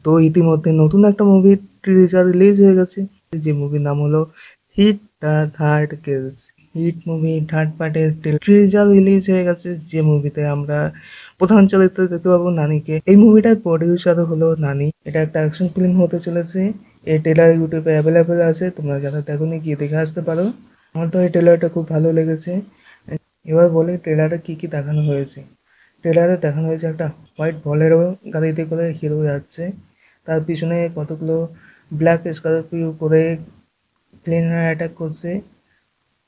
তো ইতিমধ্যে নতুন একটা মুভির টিজার রিলিজ হয়ে গেছে, যে মুভির নাম হলো hit the third case. Hit movie third পার্টের টিজার রিলিজ হয়ে গেছে, যে মুভিতে আমরা প্রধান চরিত্রে দেখতে পাবো নানিকে। এই মুভিটার প্রডিউসার হলো নানি। এটা একটা অ্যাকশন ফিল্ম হতে চলেছে। এই ট্রেলার ইউটিউবে অ্যাভেলেবেল আছে, তোমরা যারা দেখোনি গিয়ে দেখে আসতে পারো। আমার তো এই ট্রেলারটা খুব ভালো লেগেছে। এবার বলি ট্রেলারে কি কি দেখানো হয়েছে। ট্রেলারে দেখানো হয়েছে একটা হোয়াইট বলেরো গাড়িতে করে হিরো যাচ্ছে, তার পিছনে কতগুলো ব্ল্যাক স্করপিও করে প্লেনার অ্যাটাক করছে,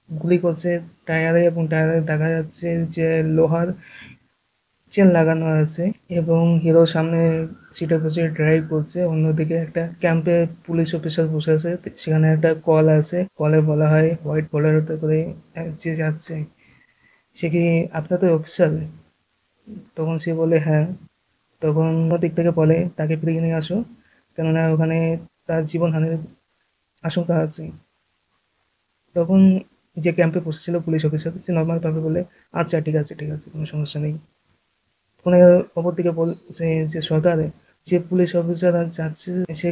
গুলি করছে টায়ারে, এবং টায়ারে দেখা যাচ্ছে যে লোহার চেন লাগানো আছে, এবং হিরো সামনে সিটে বসে ড্রাইভ করছে। অন্যদিকে একটা ক্যাম্পে পুলিশ অফিসার বসে আছে, সেখানে একটা কল আছে, কলে বলা হয় হোয়াইট বলেরোতে করে যে যাচ্ছে সে কি আপনাদের অফিসার? তখন সে বলে হ্যাঁ। তখন দিক থেকে বলে তাকে ফিরিয়ে নিয়ে আসো, কেননা ওখানে তার জীবনহানির আশঙ্কা আছে। তখন যে ক্যাম্পে বসেছিল পুলিশ অফিসার সে নর্মালভাবে বলে আচ্ছা ঠিক আছে ঠিক আছে, কোনো সমস্যা নেই। ফোনে অপর দিকে বলছে যে সরকারে যে পুলিশ অফিসার আর যাচ্ছে সে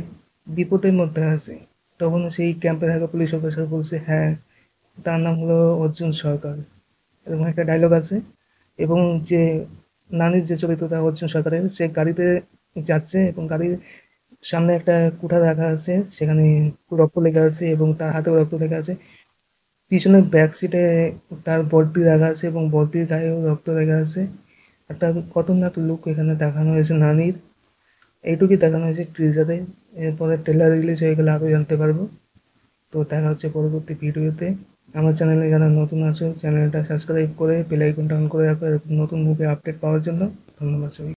বিপদের মধ্যে আছে। তখন সেই ক্যাম্পে থাকা পুলিশ অফিসার বলছে হ্যাঁ, তার নাম হলো অর্জুন সরকার, এরকম একটা ডায়লগ আছে। এবং যে নানির যে চরিত্রটা অর্জুন সরকারের, সে গাড়িতে যাচ্ছে এবং গাড়ির সামনে একটা কুঠা রাখা আছে, সেখানে রক্ত লেগে আছে এবং তার হাতেও রক্ত লেগে আছে। পিছনে ব্যাক সিটে তার বর্দি রাখা আছে এবং বর্দির গায়েও রক্ত লেগে আছে। একটা খতরনাক লুক এখানে দেখানো হয়েছে নানির। এইটুকুই দেখানো হয়েছে টিজারে। এরপরে ট্রেলার রিলিজ হয়ে গেলে আরও জানতে পারবো। তো দেখা হচ্ছে পরবর্তী ভিডিওতে। আমার চ্যানেলে যারা নতুন আছো চ্যানেলটা সাবস্ক্রাইব করে বেল আইকনটা অন করে রাখো এরকম নতুন মুভি আপডেট পাওয়ার জন্য। ধন্যবাদ সবাইকে।